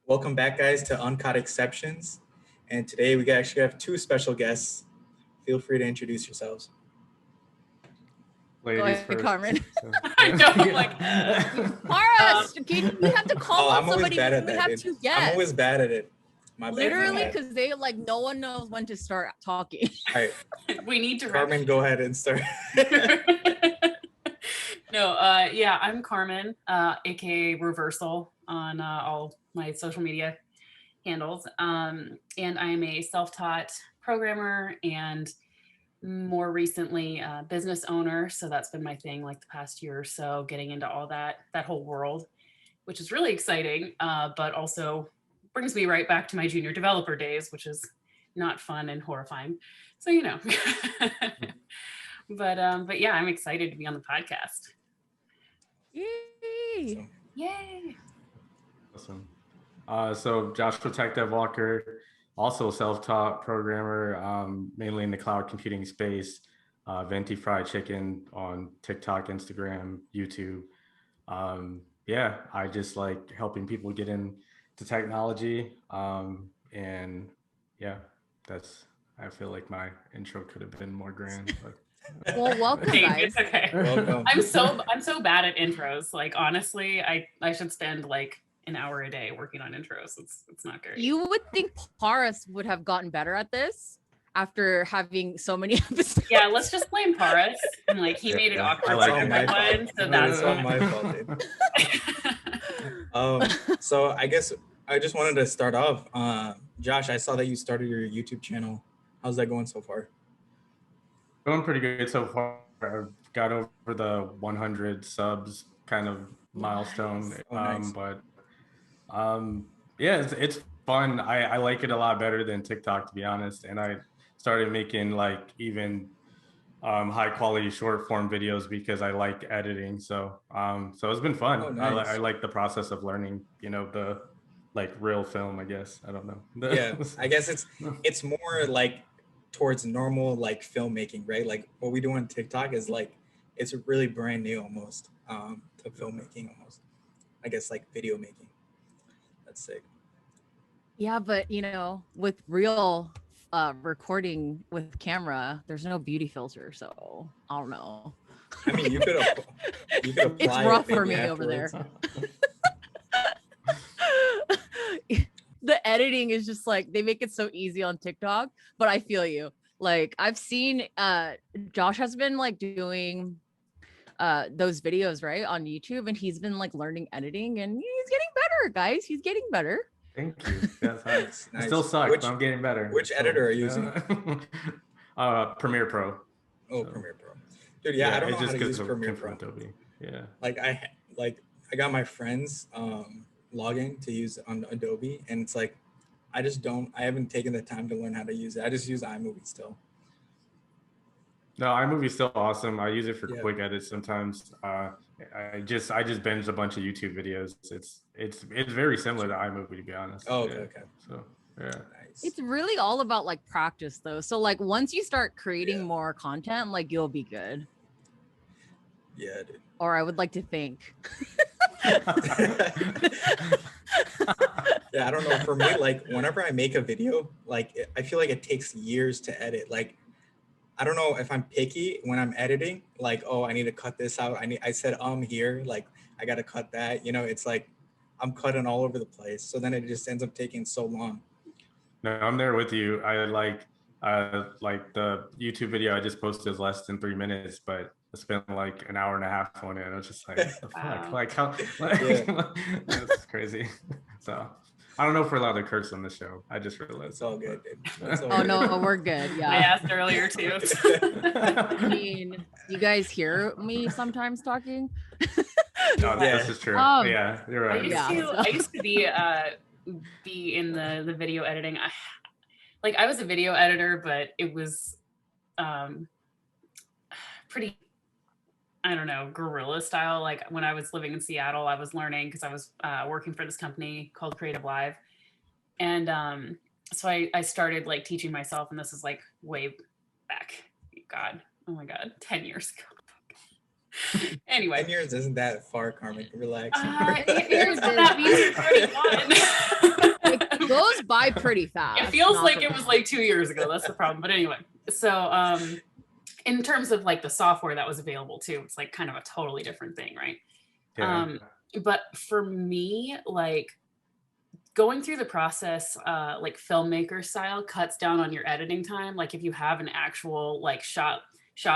Welcome back, guys, to Uncaught Exceptions. And today we actually have two special guests. Feel free to introduce yourselves. Ladies Go ahead, first. Carmen. So, I know, I'm like, Mara, we have to call on I'm always somebody bad when at we that. have dude. two guests. I'm always bad at it. My bad. Literally, because they no one knows when to start talking. All right, we need to Carmen, go ahead and start. Yeah, I'm Carmen, aka R3versal on all my social media handles. And I'm a self-taught programmer and more recently business owner. So that's been my thing like the past year or so, getting into all that whole world, which is really exciting, but also brings me right back to my junior developer days, which is not fun and horrifying. So, but yeah, I'm excited to be on the podcast. Yay! So, Yay. awesome. So Joshua Tech Dev Walker, also self-taught programmer, mainly in the cloud computing space. Venti fried chicken on TikTok, Instagram, YouTube. I just like helping people get into technology. And yeah, I feel like my intro could have been more grand, but Well, welcome, Okay, guys. it's okay. welcome. I'm so bad at intros. Like honestly, I should spend like an hour a day working on intros. It's not great. You would think Paris would have gotten better at this after having so many episodes. Yeah, let's just blame Paris. And like he made it Yeah, awkward I for like it. everyone. So No, that's it's all my fault, dude. So I guess I just wanted to start off. Josh, I saw that you started your YouTube channel. How's that going so far? going pretty good so far. I've got over the 100 subs kind of milestone. Nice. Oh, nice. Yeah, it's fun. I like it a lot better than TikTok, to be honest. And I started making like even high quality short form videos because I like editing. So it's been fun. Oh, nice. I like the process of learning, the like real film, I guess. I don't know. Yeah, I guess it's more like towards normal like filmmaking, right? Like what we do on TikTok is like it's really brand new almost to filmmaking almost. I guess like video making. That's sick. Yeah, but with real recording with camera, there's no beauty filter, so I don't know. I mean, you could apply. It's rough it for maybe me over there. afterwards. The editing is just like they make it so easy on TikTok, but I feel you. Like I've seen Josh has been like doing those videos right on YouTube, and he's been like learning editing, and he's getting better, guys. He's getting better. Thank you. Yes, I Nice. still suck, Which- but I'm getting better. which editor are you using? Premiere Pro. Oh, So, Premiere Pro. Dude, yeah, I don't know how to use Premiere came from Pro. Adobe. Yeah. Like I got my friends login to use on Adobe, and it's like I haven't taken the time to learn how to use it. I just use iMovie still. No, iMovie's still awesome. I use it for Yeah. quick edits sometimes. I just binged a bunch of YouTube videos. It's very similar to iMovie, to be honest. Oh, okay, Yeah. okay. So yeah. Nice. It's really all about like practice though. So like once you start creating Yeah. more content, like you'll be good. Yeah, dude. Or I would like to think. Yeah, I don't know. For me, like whenever I make a video, like I feel like it takes years to edit. Like I don't know if I'm picky when I'm editing. Like, oh, I need to cut this out. I said here. Like I gotta cut that. It's like I'm cutting all over the place. So then it just ends up taking so long. No, I'm there with you. I like the YouTube video I just posted is less than 3 minutes, but I spent like an hour and a half on it. And I was just like, what the Wow. fuck? Like how? Like, Yeah. that's crazy. So I don't know if we're allowed to curse on the show. I just realized. It's all good, dude. It's all Oh good. no, we're good. I Yeah. asked earlier too. I mean, you guys hear me sometimes talking? No, Yeah. this is true. Um, Yeah, you're I right. used to be in the video editing. I was a video editor, but it was pretty, I don't know, guerrilla style. Like when I was living in Seattle, I was learning because I was working for this company called Creative Live. And so I started like teaching myself, and this is like way back. Oh my God, 10 years ago. Anyway. 10 years isn't that far, Carmen. Relax. 8 years, that means you're 31. type pretty fast. It feels like it was like 2 years ago. That's the problem. But anyway, so in terms of like the software that was available too, it's like kind of a totally different thing, right? Yeah. But for me, like going through the process, like filmmaker style, cuts down on your editing time. Like if you have an actual like shot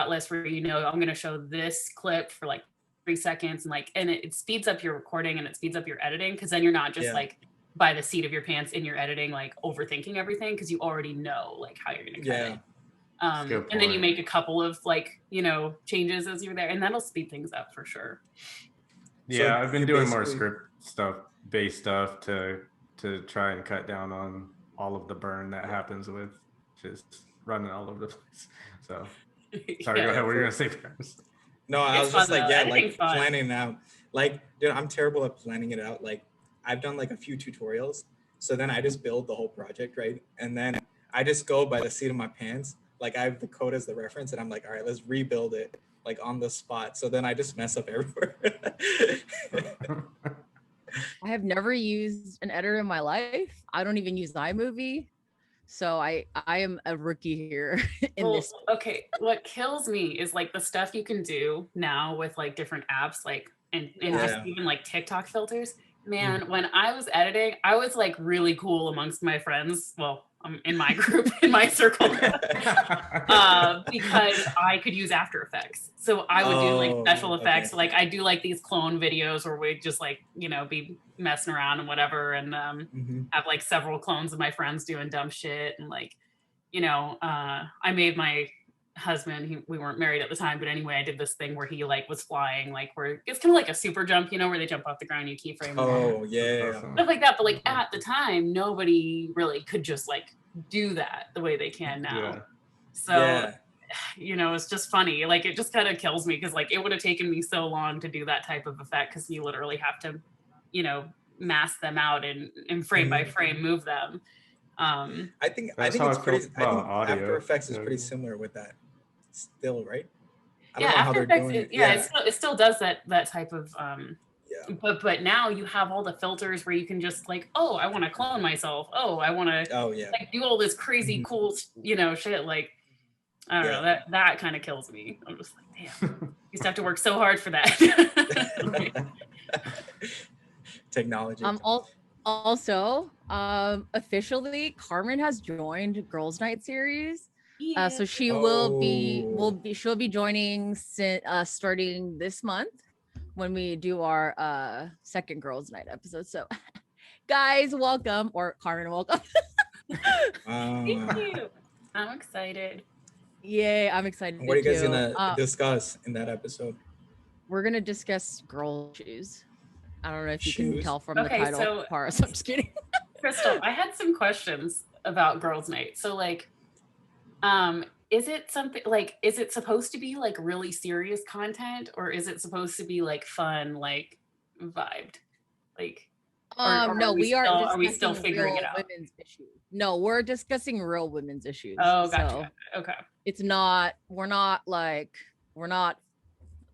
list where you know I'm going to show this clip for like 3 seconds, and like it speeds up your recording and it speeds up your editing, because then you're not just like by the seat of your pants in your editing, like overthinking everything, because you already know like how you're going to cut it. And then you make a couple of like, you know, changes as you're there, and that'll speed things up for sure. Yeah, so I've been doing more script based stuff to try and cut down on all of the burn that happens with just running all over the place. So sorry, go ahead. What were you gonna say first? No, I was just like, like planning out. Like, dude, I'm terrible at planning it out. Like, I've done like a few tutorials, so then I just build the whole project, right? And then I just go by the seat of my pants. Like, I have the code as the reference, and I'm like, all right, let's rebuild it like on the spot. So then I just mess up everywhere. I have never used an editor in my life. I don't even use iMovie. So I am a rookie here in this. Okay, what kills me is like the stuff you can do now with like different apps, like and just even like TikTok filters. Man, when I was editing, I was like really cool amongst my friends. Well, in my group, in my circle, because I could use After Effects. So I would do like special effects. Like I do like these clone videos where we just like, you know, be messing around and whatever. And have like several clones of my friends doing dumb shit. And like, you know, I made my husband, we weren't married at the time, but anyway, I did this thing where he like was flying, like where it's kind of like a super jump, you know, where they jump off the ground, you keyframe. Stuff like that. But like at the time, nobody really could just like do that the way they can now. So you know, it's just funny. Like it just kind of kills me, because like it would have taken me so long to do that type of effect, because you literally have to, you know, mask them out and frame by frame move them. I think it's pretty. I think After Effects is pretty similar with that. Still, right? I don't know how they're doing it. It still does that type of but now you have all the filters where you can just like, oh, I want to clone myself, I want to like do all this crazy cool, you know, shit. Like I don't know, that kind of kills me. I'm just like, damn, used to have to work so hard for that. Technology. Also, officially, Carmen has joined Girls Night series. So she she'll be joining starting this month when we do our second Girls Night episode. So guys, welcome, or Carmen, welcome. Thank you. I'm excited. Yay, I'm excited. What are you guys gonna discuss in that episode? We're gonna discuss girl shoes. I don't know if you can tell from the title part. So I'm just kidding. Krystal, I had some questions about Girls Night. So like, is it something like, is it supposed to be like really serious content, or is it supposed to be like fun, like vibed? Like, no, are we still figuring it out? Women's issues. No, we're discussing real women's issues. Oh, gotcha. So okay. It's not, we're not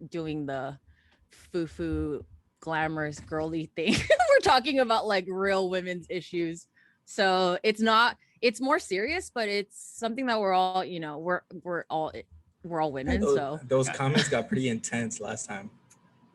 doing the foo-foo glamorous girly thing. We're talking about like real women's issues. So it's more serious, but it's something that we're all, you know, we're all women. So those comments got pretty intense last time.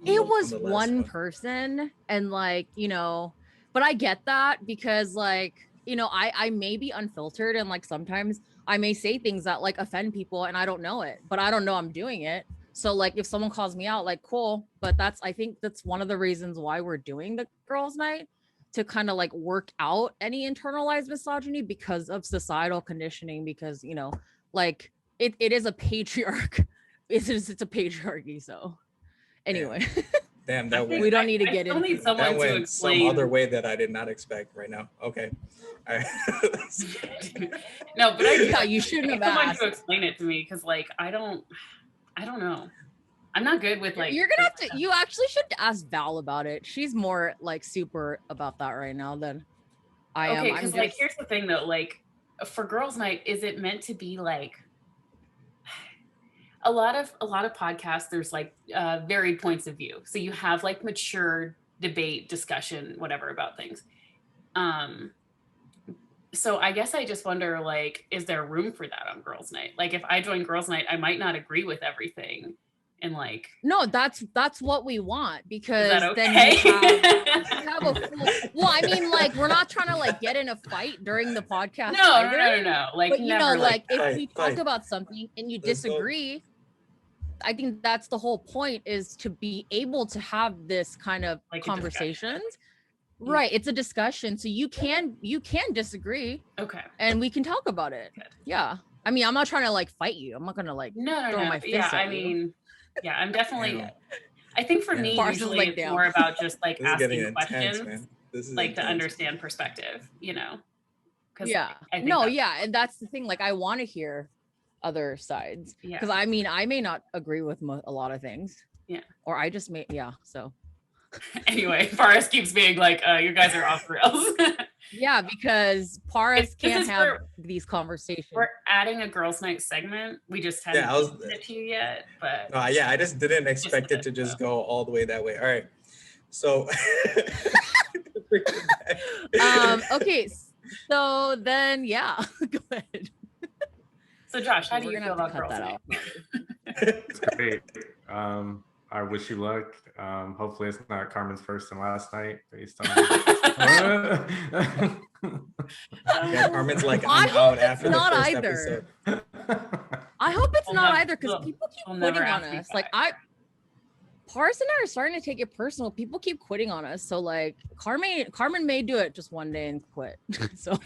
It was one person, and like, you know, but I get that, because like, you know, I may be unfiltered, and like sometimes I may say things that like offend people and I don't know it, but I don't know I'm doing it. So like if someone calls me out, like cool, but I think that's one of the reasons why we're doing the Girls Night, to kind of like work out any internalized misogyny because of societal conditioning, because, you know, like it is a patriarch. It's a patriarchy. So anyway. Damn, that we don't need to get into it. That went some other way that I did not expect right now. Okay. All right. No, but you shouldn't have someone asked to explain it to me, because like I don't know. I'm not good with like. You're gonna have to. You actually should ask Val about it. She's more like super about that right now than I am. Okay, because like here's the thing though. Like for Girls Night, is it meant to be like a lot of podcasts? There's like varied points of view. So you have like mature debate, discussion, whatever about things. So I guess I just wonder, like, is there room for that on girls' night? Like, if I join girls' night, I might not agree with everything, and like, No, that's what we want, is because that then okay? you have a full, well, I mean, like, we're not trying to like get in a fight during the podcast No, either. no. Like, But you never know, like if Fight, we talk fight. about something and you Let's go. disagree, I think that's the whole point, is to be able to have this kind of Like a conversations. Yeah. Right. It's a discussion. So you can disagree Okay. and we can talk about it. Good. Yeah. I mean, I'm not trying to like fight you. I'm not gonna like No. throw my fist Yeah, at I you. mean, yeah, I'm definitely. Damn. I think for Damn. me, Parsons usually like, it's damn. more about just like This is getting asking intense, questions, man. This is like to intense. understand perspective, you know? Because Yeah. I think No, that's- yeah. And that's the thing. Like, I want to hear other sides. Yeah. Because I mean, I may not agree with a lot of things. Yeah. Or I just may, yeah. So Anyway, Forrest keeps being like, you guys are off the rails. yeah, because Paris This can't is have these conversations. We're adding a girls' night segment. We just haven't Yeah, I was- mentioned it to you yet, but No, yeah, I just didn't expect it to just go all the way that way. All right. So Okay. So then, yeah, go ahead. so Josh, how do We're you gonna feel have to about cut girls' that night? out. It's great. I wish you luck. Hopefully it's not Carmen's first and last night based on yeah, Carmen's like, I I'm hope out it's after the not first either. episode. I hope it's We'll not nev- either, because we'll- people keep we'll quitting never on ask you us. Like, why. Paris and I are starting to take it personal. People keep quitting on us. So like Carmen may do it just one day and quit. So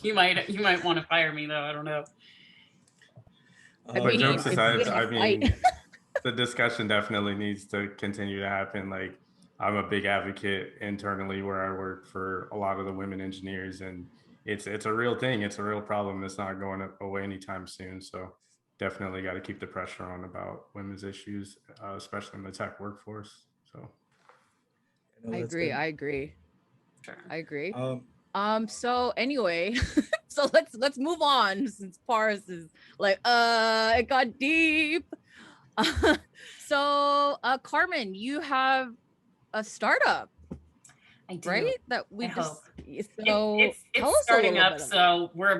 You might want to fire me though. I don't know. But mean, jokes if we aside, get in a I mean, fight. the discussion definitely needs to continue to happen. Like, I'm a big advocate internally where I work for a lot of the women engineers, and it's a real thing. It's a real problem. It's not going away anytime soon. So definitely got to keep the pressure on about women's issues, especially in the tech workforce. So No, I that's agree. good. I agree. Sure. I agree. Um, So anyway, so let's move on, since Paris is like, it got deep. So Carmen, you have a startup, I do. right? That we I just hope. so It's tell us a starting little up, bit about so we're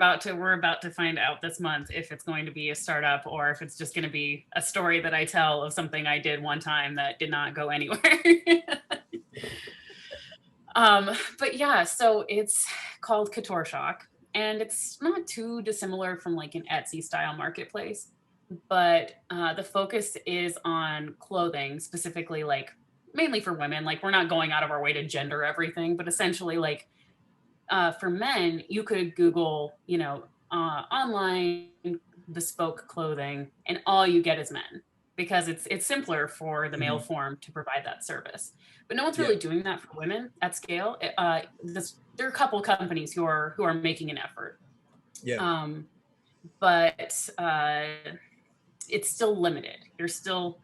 about to find out this month if it's going to be a startup or if it's just going to be a story that I tell of something I did one time that did not go anywhere. But yeah, so it's called Couture Shock, and it's not too dissimilar from like an Etsy style marketplace, but the focus is on clothing, specifically like mainly for women. Like, we're not going out of our way to gender everything, but essentially like for men, you could Google, online bespoke clothing, and all you get is men, because it's simpler for the male form to provide that service. But no one's really doing that for women at scale. There are a couple companies who are making an effort. yeah. But it's still limited. You're still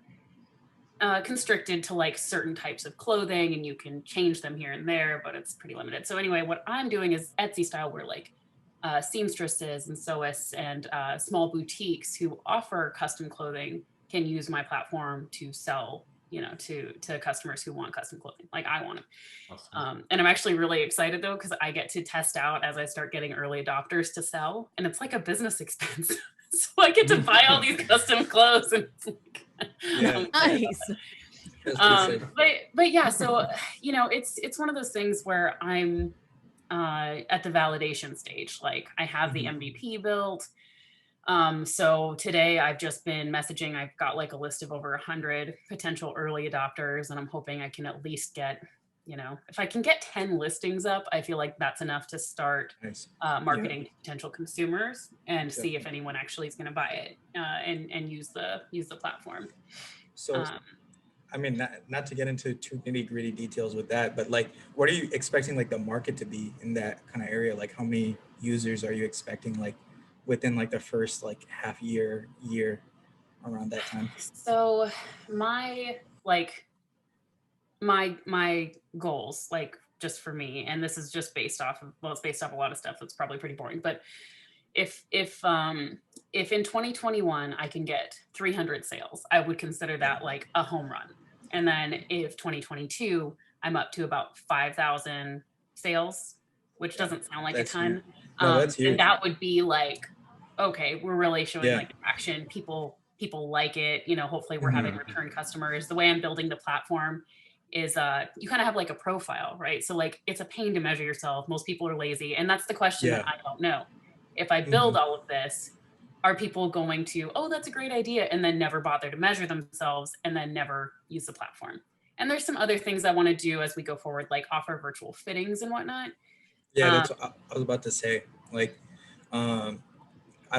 constricted to like certain types of clothing, and you can change them here and there, but it's pretty limited. So anyway, what I'm doing is Etsy style, where like seamstresses and sewists and small boutiques who offer custom clothing can use my platform to sell, to customers who want custom clothing like I want it. awesome. And I'm actually really excited though, because I get to test out as I start getting early adopters to sell, and it's like a business expense. So I get to buy all these custom clothes, and it's like, Yeah. Nice. That's pretty sick. but yeah, so it's one of those things where I'm at the validation stage. Like, I have the MVP built. So today I've just been messaging. I've got like a list of over 100 potential early adopters, and I'm hoping I can at least get, if I can get 10 listings up, I feel like that's enough to start Nice. marketing to potential consumers and see if anyone actually is going to buy it and use the platform. So, I mean, not to get into too nitty gritty details with that, but like, what are you expecting like the market to be in that kind of area? Like, how many users are you expecting like within like the first like half year around that time? So my goals, like, just for me, and this is just based off of, it's based off a lot of stuff that's probably pretty boring, but if in 2021 I can get 300 sales, I would consider that like a home run. And then if 2022 I'm up to about 5,000 sales, which doesn't sound like a That's ton. huge. No, that's huge. And that would be like, okay, we're really showing Yeah. like action. People like it. You know, hopefully we're having return customers. The way I'm building the platform is you kind of have like a profile, right? So like it's a pain to measure yourself. Most people are lazy. And that's the question that I don't know. If I build all of this, are people going to, oh, that's a great idea, and then never bother to measure themselves and then never use the platform? And there's some other things I want to do as we go forward, like offer virtual fittings and whatnot. Yeah, that's what I was about to say. Like, I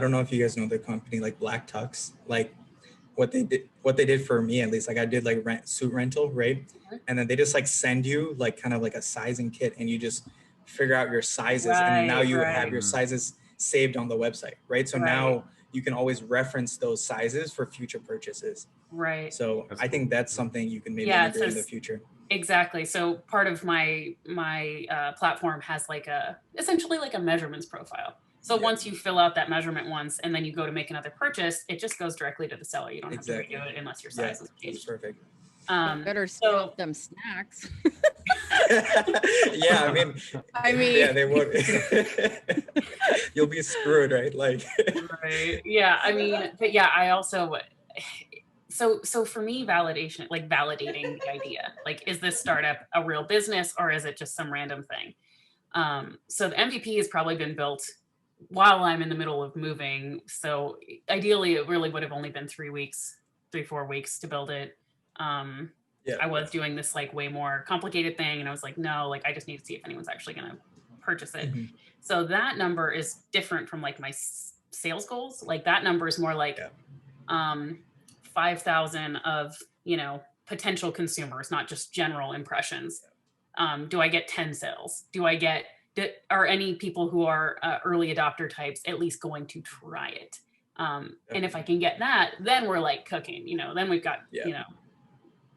don't know if you guys know the company like Black Tux. Like, what they did for me at least, like I did like suit rental, right? And then they just like send you like kind of like a sizing kit, and you just figure out your sizes, and now you have your sizes saved on the website, right? So now you can always reference those sizes for future purchases. Right. So I think that's something you can maybe integrate in the future. Exactly. So part of my platform has like essentially like a measurements profile. So once you fill out that measurement once, and then you go to make another purchase, it just goes directly to the seller. You don't have to redo it unless your size is changed. That's perfect. Better sell them snacks. Yeah, I mean, yeah, they would. You'll be screwed, right? Like, right. Yeah, I mean, but yeah, I also. So for me, validating the idea, like, is this startup a real business or is it just some random thing? So the MVP has probably been built while I'm in the middle of moving. So ideally it really would have only been 3 weeks, 4 weeks to build it. I was doing this like way more complicated thing, and I was like, no, like I just need to see if anyone's actually going to purchase it. So that number is different from like my sales goals. Like that number is more like, 5,000 of, potential consumers, not just general impressions. Do I get 10 sales? Are any people who are early adopter types at least going to try it? And if I can get that, then we're like cooking, then we've got,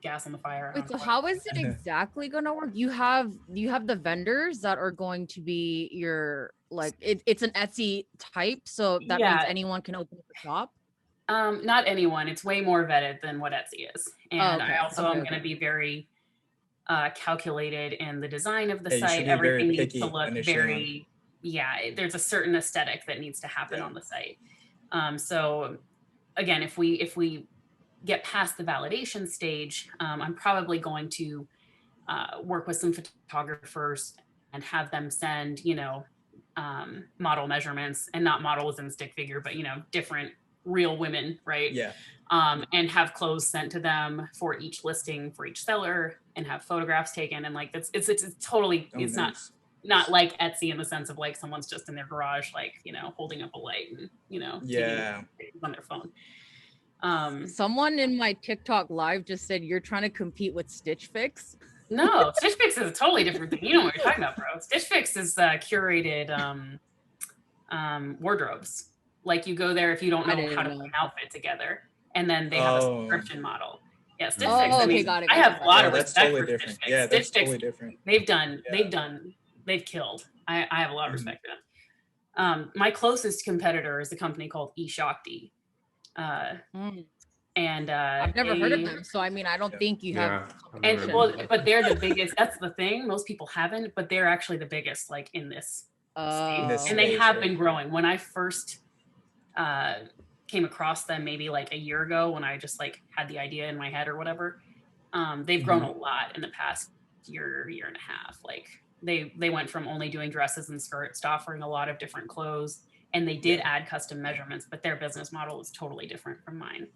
gas on the fire. Wait, so how is it exactly going to work? You have the vendors that are going to be your, like, it's an Etsy type. So that means anyone can open a shop. Not anyone. It's way more vetted than what Etsy is. And I also am going to be very calculated in the design of the site. Everything needs to look very, there's a certain aesthetic that needs to happen on the site. So again, if we get past the validation stage, I'm probably going to work with some photographers and have them send, model measurements, and not models in stick figure, but, different real women, right? Yeah. And have clothes sent to them for each listing for each seller, and have photographs taken. And like, it's totally, it's not like Etsy in the sense of like someone's just in their garage, like, holding up a light and, on their phone. Someone in my TikTok live just said you're trying to compete with Stitch Fix. No, Stitch Fix is a totally different thing. You know what you're talking about, bro. Stitch Fix is curated wardrobes. Like you go there if you don't know how to put an outfit together, and then they have a subscription model. Yeah, Stitch Fix. I mean, got it. I have a lot of respect for Stitch Fix. Yeah, that's totally different. They've killed. I have a lot of respect for them. My closest competitor is a company called eShakti. And I've never heard of them, so I mean, I don't think you have. And but they're the biggest. That's the thing. Most people haven't, but they're actually the biggest, like in this space. And they have been growing. When I first came across them, maybe like a year ago, when I just like had the idea in my head or whatever, they've grown a lot in the past year and a half. Like they went from only doing dresses and skirts to offering a lot of different clothes. And they did add custom measurements, but their business model is totally different from mine.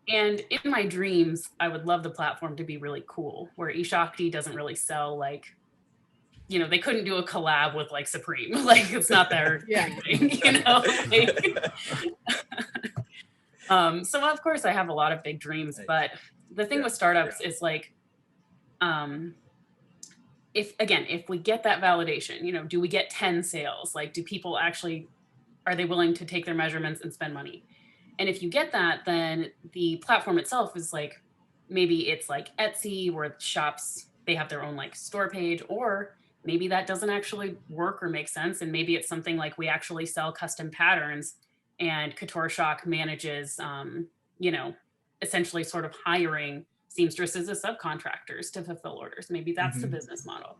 And in my dreams, I would love the platform to be really cool, where eShakti doesn't really sell like, they couldn't do a collab with like Supreme. Like it's not their thing, so of course I have a lot of big dreams, but the thing with startups is like, if we get that validation, do we get 10 sales? Like, do people actually, are they willing to take their measurements and spend money? And if you get that, then the platform itself is like, maybe it's like Etsy, where shops, they have their own like store page, or maybe that doesn't actually work or make sense. And maybe it's something like we actually sell custom patterns, and Couture Shock manages, essentially sort of hiring seamstresses as subcontractors to fulfill orders. Maybe that's the business model.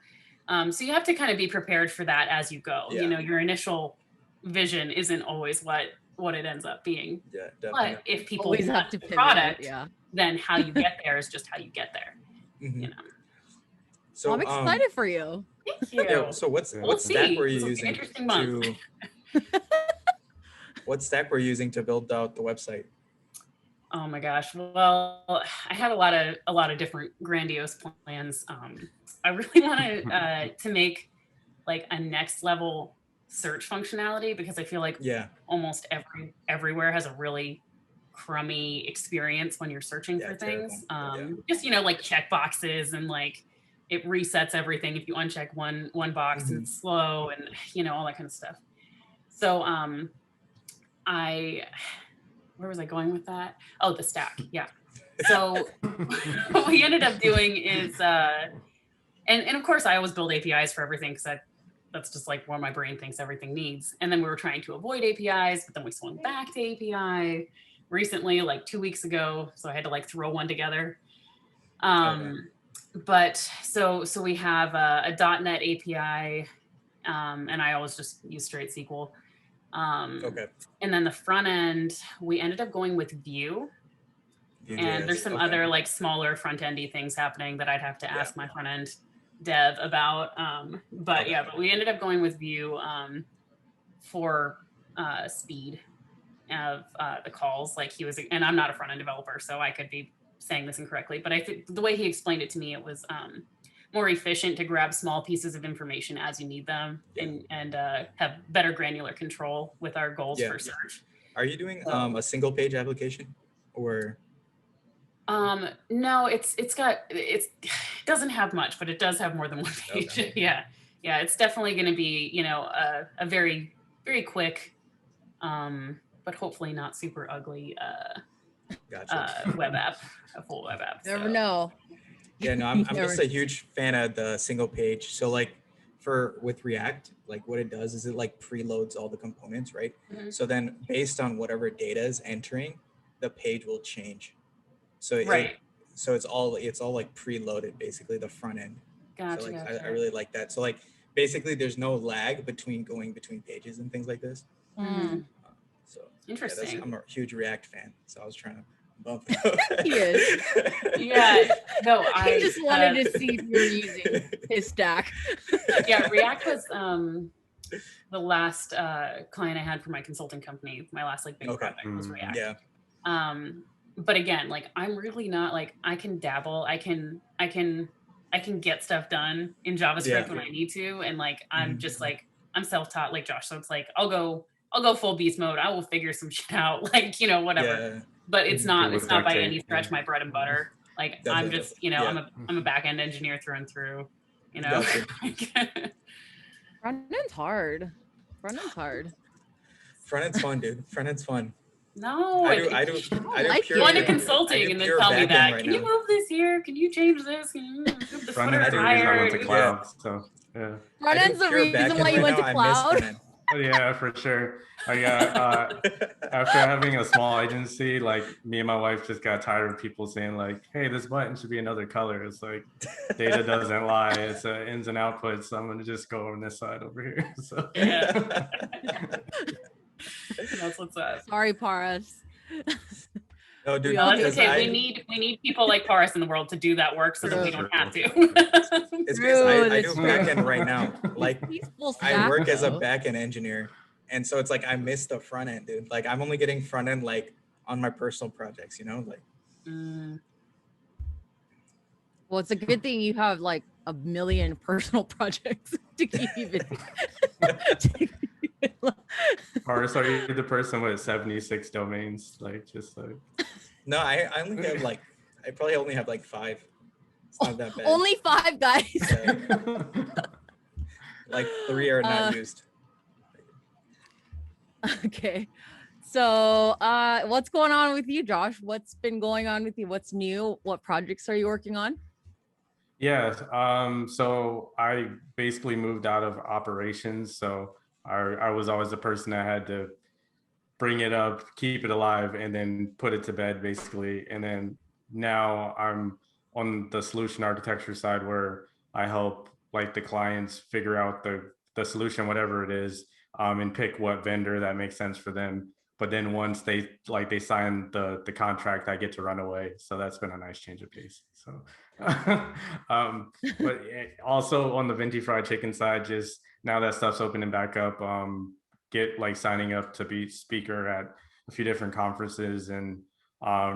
So you have to kind of be prepared for that as you go. Yeah. You know, your initial vision isn't always what it ends up being. Yeah, definitely. But if people Always have want to the pivot. product, Yeah. then how you get there is just how you get there. Mhm. You know. So I'm excited for you. Thank you. Yeah, so what We'll stack see. were you This will be an using interesting month. to what stack were you using to build out the website? Oh my gosh. Well, I had a lot of different grandiose plans. I really wanted to make like a next level search functionality, because I feel like Yeah. almost everywhere has a really crummy experience when you're searching for things. Just, you know, like check boxes, and like it resets everything if you uncheck one box and it's slow, and you know, all that kind of stuff. So where was I going with that? Oh, the stack. Yeah. So what we ended up doing is and of course I always build APIs for everything, because that's just like where my brain thinks everything needs. And then we were trying to avoid APIs, but then we swung back to API recently, like 2 weeks ago. So I had to like throw one together. But so we have a .NET API, and I always just use straight SQL. And then the front end, we ended up going with Vue. And there's some other like smaller front endy things happening that I'd have to ask my front end dev about. But we ended up going with Vue for speed of the calls. Like he was, and I'm not a front end developer, so I could be saying this incorrectly, but I think the way he explained it to me, it was more efficient to grab small pieces of information as you need them, and have better granular control with our goals for search. Are you doing a single page application, or? No, it doesn't have much, but it does have more than one page. Yeah. It's definitely going to be, you know, a very, very quick, but hopefully not super ugly web app, a full web app. Never know. Yeah, no, I'm just a huge fan of the single page. So like with React, like what it does is it like preloads all the components, right? So then based on whatever data is entering, the page will change. So it's all like preloaded, basically the front end. Gotcha. So like I really like that. So like basically there's no lag between pages and things like this. So interesting. I'm a huge React fan, so I was trying to bump it up. He is. Yeah. No, I just wanted to see if you're using his stack. Yeah, React was the last client I had for my consulting company. My last like big project was React. Yeah. But again, like I'm really not like, I can dabble. I can get stuff done in JavaScript when I need to, and like I'm just like, I'm self-taught like Josh, so it's like I'll go full beast mode. I will figure some shit out, like, you know, whatever. Yeah. But it's not by any stretch my bread and butter. Like I'm just, you know, I'm a back end engineer through and through. You know, front end's hard. Front end's fun, dude. Front end's fun. No, I do go into consulting and then tell me that. Can you move this here? Can you change this? Can you move the front end's the reason I went to cloud. So yeah. Front end's the reason why you went to cloud. Yeah, for sure. I got after having a small agency, like me and my wife just got tired of people saying like, "Hey, this button should be another color." It's like data doesn't lie. It's ins and outputs. So I'm gonna just go on this side over here. So yeah. That's what's up. Sorry, Paras. No, dude. Okay. We need people like Paras in the world to do that work so that we don't have to. It's because I do backend right now. Like I work as a backend engineer, and so it's like I miss the front end, dude. Like I'm only getting front end like on my personal projects, you know, like. Well, it's a good thing you have like a million personal projects to keep you busy. Paras, are you the person with 76 domains? Like just like. No, I only have like, I probably only have like 5. It's not that bad. Only 5, guys. Yeah. Like 3 are not used. Okay. So what's going on with you, Josh? What's been going on with you? What's new? What projects are you working on? Yeah. So I basically moved out of operations. So I was always the person that had to bring it up, keep it alive, and then put it to bed, basically. And then now I'm on the solution architecture side, where I help like the clients figure out the solution, whatever it is, and pick what vendor that makes sense for them. But then once they sign the contract, I get to run away. So that's been a nice change of pace. So, but also on the Venti fried chicken side, just now that stuff's opening back up, get like signing up to be speaker at a few different conferences, and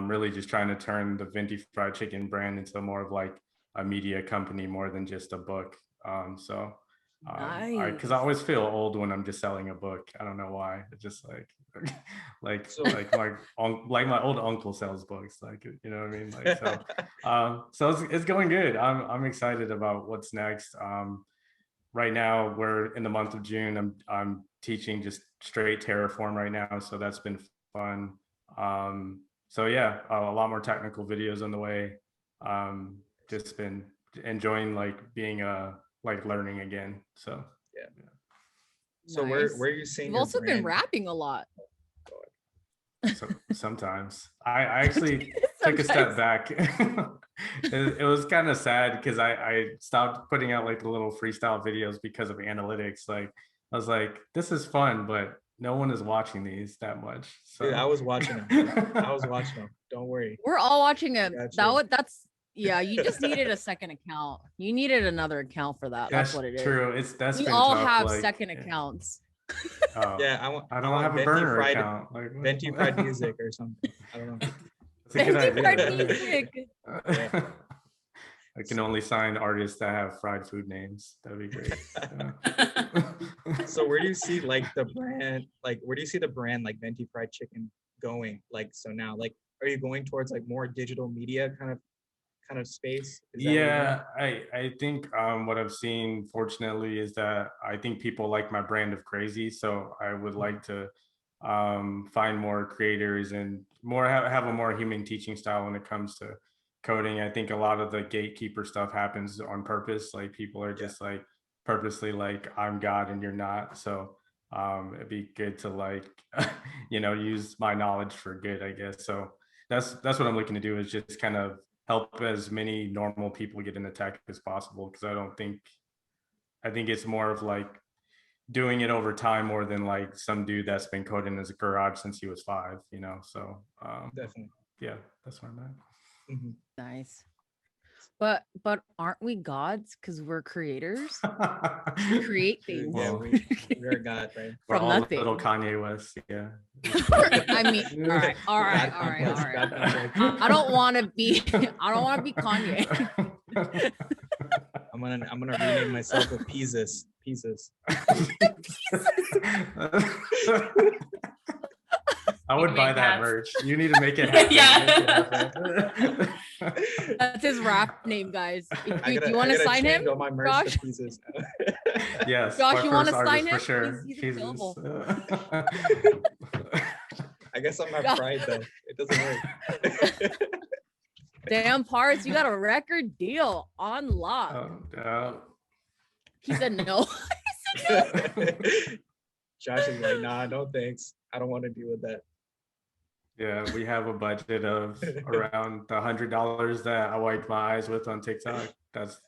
really just trying to turn the Venti fried chicken brand into more of like a media company more than just a book. Nice. Because I always feel old when I'm just selling a book. I don't know why. It's just like like my old uncle sells books, like, you know what I mean, like, so it's going good. I'm excited about what's next. Right now we're in the month of June. I'm teaching just straight Terraform right now, so that's been fun. So yeah, a lot more technical videos on the way. Just been enjoying like being like learning again. So yeah. So Nice. where are you seeing You've your also been brand? rapping a lot. So sometimes I actually took a step back. It was kind of sad because I stopped putting out like the little freestyle videos because of analytics. Like I was like, this is fun, but no one is watching these that much. So Dude, I was watching them. I was watching them. Don't worry. We're all watching him. Gotcha. That's yeah. You just needed a second account. You needed another account for that. That's what it is. True. That's we been all tough, have like, second accounts. Oh, Yeah, I don't have a burner account. Like, Venti fried music or something. I don't know. That's a good Venti fried idea. music. Yeah. I can only sign artists that have fried food names. That'd be great. So where do you see like the brand, like where do you see the brand like Venti fried chicken going? Like, so now, like, are you going towards like more digital media kind of space? Is that what you're doing? I think what I've seen, fortunately, is that I think people like my brand of crazy. So I would like to find more creators and more have a more human teaching style when it comes to coding. I think a lot of the gatekeeper stuff happens on purpose. Like people are just like purposely like, I'm God and you're not. So it'd be good to like, use my knowledge for good, I guess. So that's what I'm looking to do, is just kind of help as many normal people get into tech as possible. Cause I think it's more of like doing it over time more than like some dude that's been coding in his garage since he was 5, so Definitely. yeah, that's what I'm at. Mm-hmm. Nice. But aren't we gods because we're creators? We create things. Yeah, we're God, right? We're From all nothing. little Kanye West, yeah. I mean, all right. I don't want to be Kanye. I'm gonna rename myself a Peasus. I would buy that merch. You need to make it happen. Yeah. That's his rap name, guys. Do you want to I gotta sign him, change all my merch Josh? to Peasus. Yes. Josh, you want to first sign artist him? for sure. He's Jesus. available. I guess I'm not fried though. It doesn't work. Damn, Parts, you got a record deal on lock. Oh, no. He said no. Josh is like, nah, no thanks. I don't want to deal with that. Yeah, we have a budget of around the $100 that I wiped my eyes with on TikTok. That's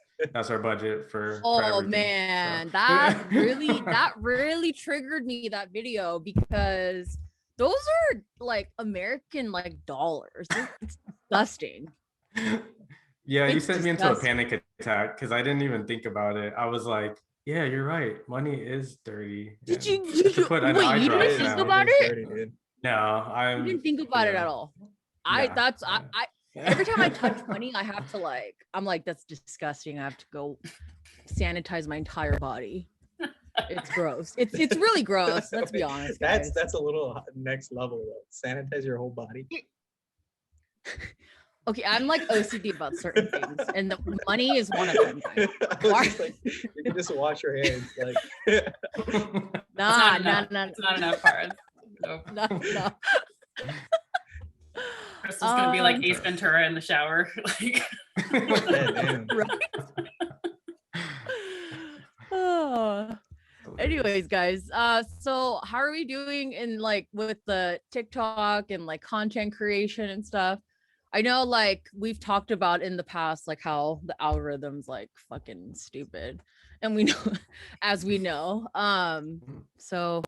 our budget for everything. Man, so. that really triggered me, that video, because those are like American like dollars. It's disgusting. Yeah, you sent me into a panic attack because I didn't even think about it. I was like, yeah, you're right. Money is dirty. Did you think about it? No, I didn't think about it at all. I every time I touch money, I have to I'm like, that's disgusting. I have to go sanitize my entire body. It's gross. It's really gross. Let's be honest, guys. That's a little next level though. Sanitize your whole body. Okay, I'm like OCD about certain things, and the money is one of them. You can just wash your hands. Like, nah. It's not enough, Pards. No. Krystal's gonna be like Ace Ventura in the shower. Like, damn. Oh. Anyways, guys, so how are we doing in with the TikTok and content creation and stuff? I know, like we've talked about in the past, like how the algorithm's like fucking stupid, and we know, as we know. So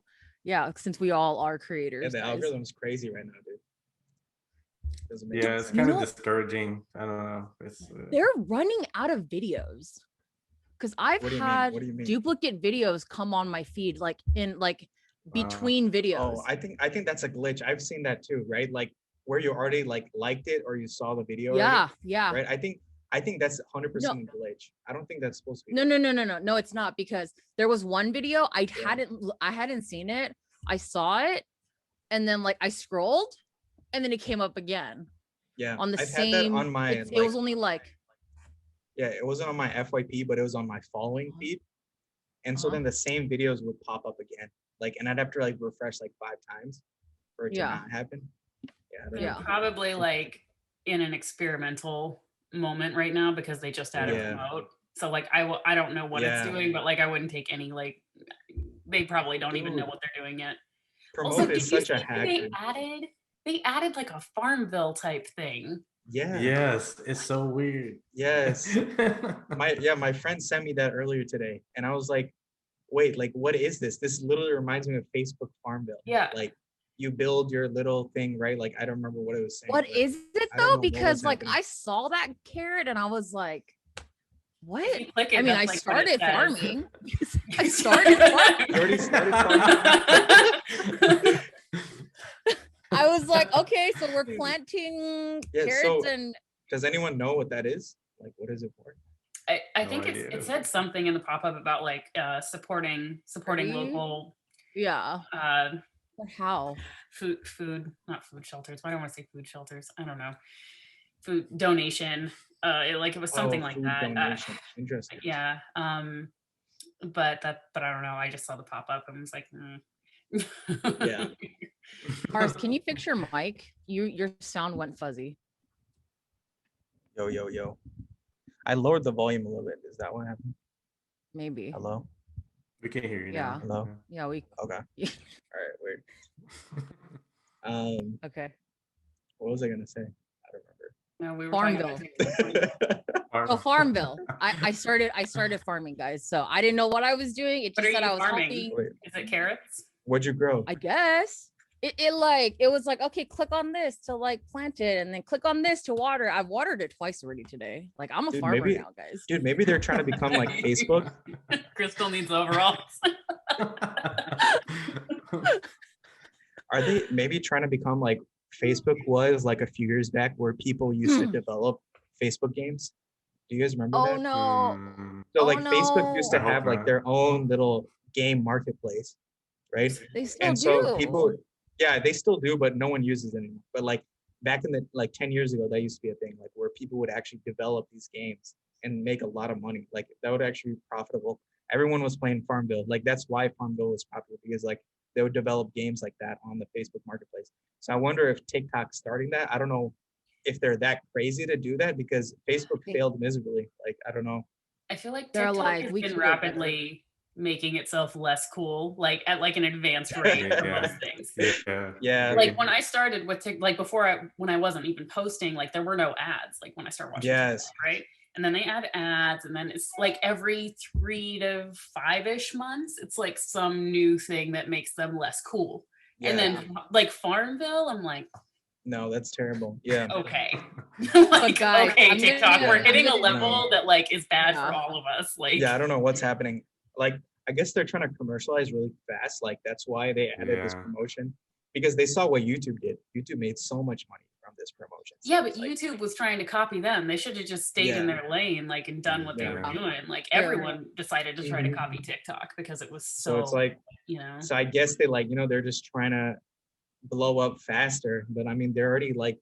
yeah, since we all are creators, Yeah, the guys. algorithm's crazy right now, dude. Doesn't make Yeah, any it's sense. kind of know- discouraging. I don't know. It's They're running out of videos because I've What do you mean? had What do you mean? duplicate videos come on my feed, like in like between videos. Oh, I think that's a glitch. I've seen that too, right? Like where you already like liked it or you saw the video. Yeah, already, right. I think that's 100% No. glitch. I don't think that's supposed to be. No, it's not, because there was one video I Yeah. hadn't seen it. I saw it, and then like I scrolled, and then it came up again Yeah, on the I've same. had that on my. it was only like. Yeah, it wasn't on my FYP, but it was on my following feed, and so Uh-huh. then the same videos would pop up again, like, and I'd have to like refresh like 5 times for it to Yeah. not happen. Yeah, I don't Yeah. know. Probably like in an experimental moment right now because they just added Yeah. promote. So like I don't know what it's Yeah. doing, but like I wouldn't take any like they probably don't even know Dude. what they're doing yet. Promote Also, is did you such a see hack. they added like a Farmville type thing. Yeah. yes, it's so weird. Yes. My friend sent me that earlier today, and I was like, wait, like what is this? This literally reminds me of Facebook Farmville. Yeah. Like you build your little thing, right? Like I don't remember what it was saying. What but is it I don't know though? what was Because like happening. I saw that carrot and I was like, what? If you click it, I mean, I that's, like, what it started says. farming. I started farming. You already started farming? I was like, okay, so we're planting Yeah, carrots so- and Does anyone know what that is? Like what is it for? I No think idea. it said something in the pop-up about like supporting Really? local yeah. But how? food, not food shelters. Why do I want to say food shelters? I don't know. Food donation. It was something like food that. donation. Interesting. Yeah. But I don't know. I just saw the pop-up and was like, Yeah. Mars, can you fix your mic? Your sound went fuzzy. Yo. I lowered the volume a little bit. Is that what happened? Maybe. Hello? We can hear you Yeah. now. Hello? Yeah, we Okay. All right, weird. okay. What was I gonna say? I don't No, we were Farmville. remember. Oh, Farmville. I started farming, guys. So I didn't know what I was doing. It What just are said you I was farming? helping. Wait, Is it carrots? what'd you grow? I guess. It was like, okay, click on this to like plant it, and then click on this to water. I've watered it twice already today. Like I'm a Dude, farmer maybe- now, guys. Dude, maybe they're trying to become like Facebook. Krystal needs overalls. Are they maybe trying to become like Facebook was like a few years back where people used to develop Facebook games? Do you guys remember Oh that? no. Mm, So Oh, like Facebook used to no. I hope have like not. their own little game marketplace, right? They still And do. so people, yeah, they still do, but no one uses it anymore. But like back in the like 10 years ago, that used to be a thing, like where people would actually develop these games and make a lot of money. Like that would actually be profitable. Everyone was playing Farmville. Like that's why Farmville was popular, because like they would develop games like that on the Facebook marketplace. So I wonder if TikTok's starting that. I don't know if they're that crazy to do that, because Facebook failed miserably. Like I don't know. I feel like They're TikTok like, has we been can do it better. rapidly making itself less cool, like at like an advanced rate for Yeah. most things. Yeah. Yeah. Like when I started with TikTok, like when I wasn't even posting, like there were no ads. Like when I started watching Yes. TikTok, right? And then they add ads, and then it's like every 3 to 5-ish months, it's like some new thing that makes them less cool. And Yeah. then like Farmville, I'm like, No, that's terrible. Yeah. okay. Like, guys, okay, I'm TikTok, gonna- we're I'm hitting a gonna- level that like is bad for Yeah. all of us. Like, Yeah, I don't know what's happening. Like, I guess they're trying to commercialize really fast. Like, that's why they added this Yeah. promotion, because they saw what YouTube did. YouTube made so much money from this promotion. So yeah, but it's like, YouTube was trying to copy them. They should have just stayed in Yeah. their lane, like, and done what they were Yeah. doing. Like, Yeah. everyone decided to try to Mhm. copy TikTok because it was so it's like, you know. so I guess they like, they're just trying to blow up faster. But I mean, they're already like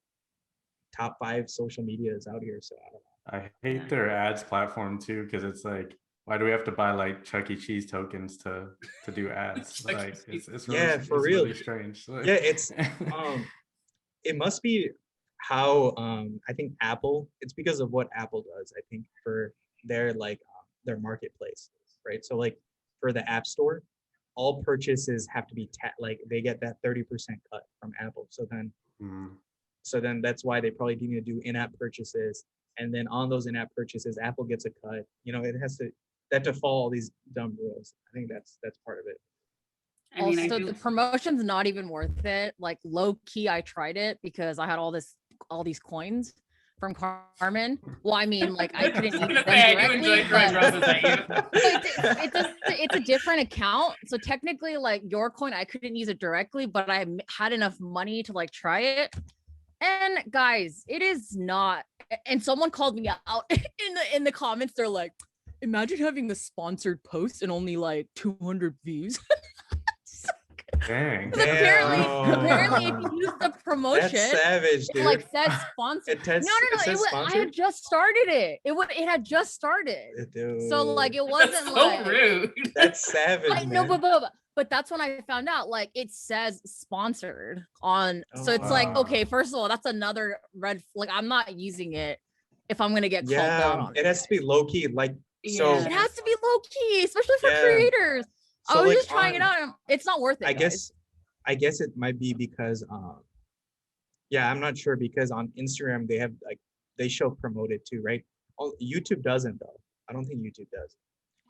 top 5 social medias out here. So I don't know. I hate their ads platform too, because it's like, why do we have to buy like Chuck E. Cheese tokens to do ads? Chuck E. Like Cheese. it's really, Yeah, for it's real. really strange. Like, Yeah, it's it must be how I think Apple, it's because of what Apple does, I think, for their like their marketplace, right? So like for the App Store, all purchases have to be like they get that 30% cut from Apple. So then mm, So then that's why they probably need to do in-app purchases. And then on those in-app purchases, Apple gets a cut. You know, it has to, that to follow all these dumb rules. I think that's part of it. I mean, Also, the promotion's not even worth it. Like low key, I tried it because I had all these coins from Carmen. Well, I mean, like I couldn't use them directly. It's a different account, so technically, like your coin, I couldn't use it directly, but I had enough money to like try it. And guys, it is not. And someone called me out in the comments. They're like, "Imagine having a sponsored post and only like 200 views." Dang. Apparently, if you use the promotion, that's savage, dude. It like says sponsored. No. I had just started it. It had just started. Dude. So like it wasn't that's so like rude. That's savage. No, but that's when I found out like it says sponsored on. So it's like, okay, first of all, that's another red. Like I'm not using it if I'm gonna get called out on it. Has to be low key. Like so, it has to be low key, especially for creators. So I was like, just trying it out. And it's not worth it. I guess it might be because, I'm not sure, because on Instagram they have like they show promoted too, right? YouTube doesn't though. I don't think YouTube does.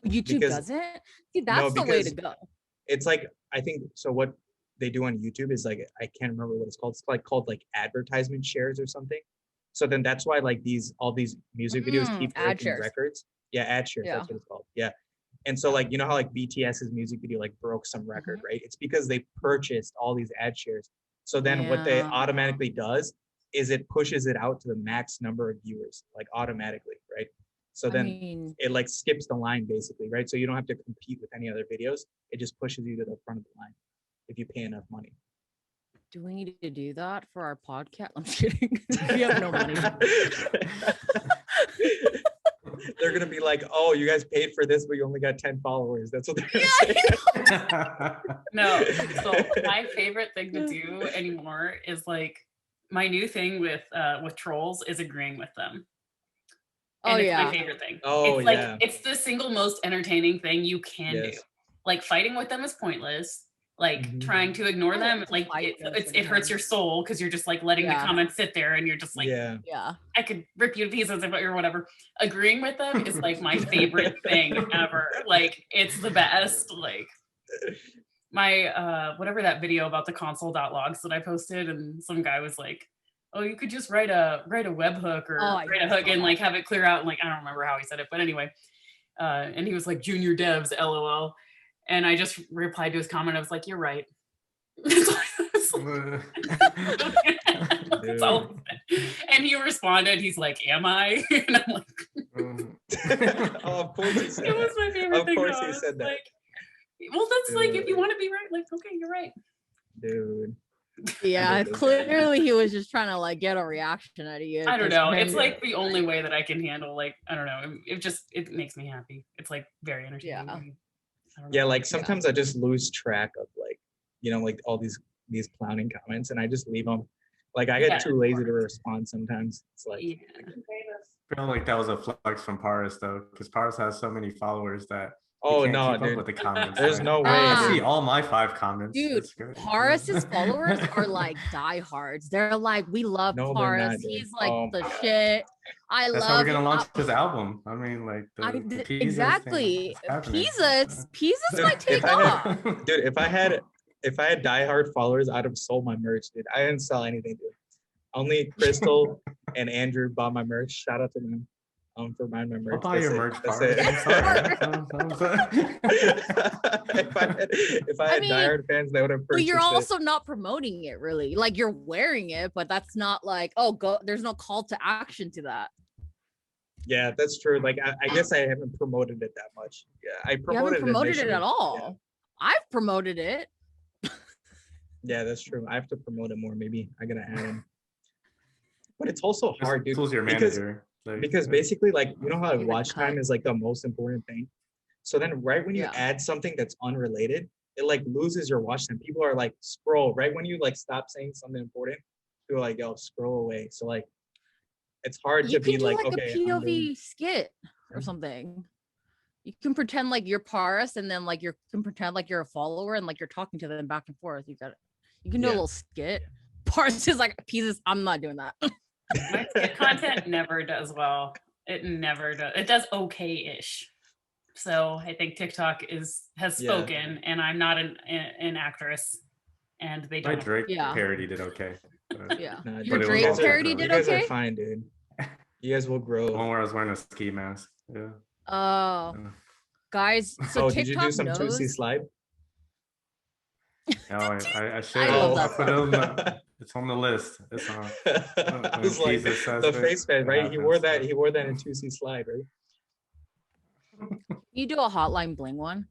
YouTube doesn't? See, that's the way to go. It's like I think so. What they do on YouTube is like I can't remember what it's called. It's like called like advertisement shares or something. So then that's why like all these music videos keep breaking records. Yeah, ad shares. That's what it's called. Yeah. And so like, you know how like BTS's music video like broke some record, right? It's because they purchased all these ad shares. So then what they automatically does is it pushes it out to the max number of viewers, like automatically, right? So then it like skips the line basically, right? So you don't have to compete with any other videos. It just pushes you to the front of the line if you pay enough money. Do we need to do that for our podcast? I'm kidding. We have no money. They're gonna be like, "Oh, you guys paid for this, but you only got 10 followers." That's what they're gonna say. No, so my favorite thing to do anymore is like my new thing with trolls is agreeing with them. And it's my favorite thing. It's like it's the single most entertaining thing you can do. Like fighting with them is pointless. Like trying to ignore them, like it hurts your soul because you're just like letting the comments sit there and you're just like, I could rip you to pieces or whatever. Agreeing with them is like my favorite thing ever. Like it's the best. Like my whatever that video about the console.logs that I posted, and some guy was like, "Oh, you could just write a webhook or write a hook and like have it clear out." And like I don't remember how he said it, but anyway, and he was like, "Junior devs, LOL." And I just replied to his comment. I was like, "You're right." That's all. And he responded, he's like, "Am I?" And I'm like, "Oh, of course he said it was my favorite thing. Of course he said that. Like, well, that's like, if you want to be right, like, okay, you're right. Dude. Yeah, clearly he was just trying to like get a reaction out of you. I don't know. It's like the only way that I can handle, like, I don't know. It makes me happy. It's like very entertaining. Yeah, like sometimes I just lose track of like, you know, like all these clowning comments, and I just leave them. Like I get too lazy to respond sometimes. It's like I feel like that was a flex from Paris though, because Paris has so many followers that dude, up with the comments. There's no way. I see all my 5 comments. Dude, Paris's followers are like diehards. They're like, we love Paris. He's like the shit. That's how we're gonna launch this album. I mean, like the exactly. Pisa's might take off. Dude, if I had diehard followers, I'd have sold my merch, dude. I didn't sell anything, dude. Only Krystal and Andrew bought my merch. Shout out to them for buying my merch. I'll buy your merch. That's it. if I had diehard fans, they would have purchased But you're also it. not promoting it really. Like you're wearing it, but that's not like, oh, go. There's no call to action to that. Yeah, that's true. Like I guess I haven't promoted it that much. Yeah, I promoted it at all. Yeah. I've promoted it. Yeah, that's true. I have to promote it more. Maybe I gotta add him. But it's also hard, dude. Who's your manager? Because basically, like, you know how watch time is like the most important thing. So then right when you add something that's unrelated, it like loses your watch time. People are like, scroll. Right when you like stop saying something important, people are like, yo, scroll away. So like it's hard to be like, okay, a POV skit or something. You can pretend like you're Paris, and then like you can pretend like you're a follower, and like you're talking to them back and forth. You can do a little skit. Parts is like pieces. I'm not doing that. My skit content never does well. It never does. It does okay-ish. So I think TikTok has spoken, and I'm not an actress, and they My don't. Drake parody did okay. Yeah, Nah, your it was Drake also parody good. did You guys okay. are fine, dude. You guys will The one grow. where I was wearing a ski mask. Yeah. Oh, guys. So Did you do TikTok some 2C knows. slide? No, I should. I love I'll that put it on the. It's on the list. It's on. I was like, Jesus says the it, face fan, it right? He wore happens. that. He wore that in 2C slide, right? You do a Hotline Bling one.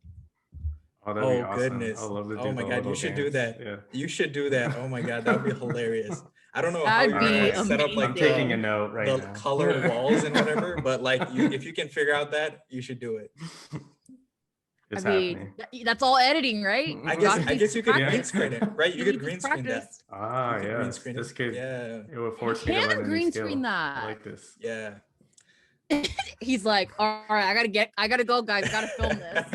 Oh, that'd be Oh awesome. goodness! I love to do Oh my the god, you little should do dance. that. Yeah. You should do that. Oh my god, that would be hilarious. I don't know how That'd you're be gonna like, amazing. set up like I'm taking a note right the now. colored walls and whatever, but like if you can figure out that, you should do it. It's I mean, happening. that's all editing, right? I Josh guess needs you to could practice. green screen it, right? You He could needs green to screen that. practice. Ah, You could green yes. screen This it. could. Yeah, It would force me to Can learn a new green skill. screen I that. like this. yeah. He's like, all right, I gotta go, guys. Gotta film this.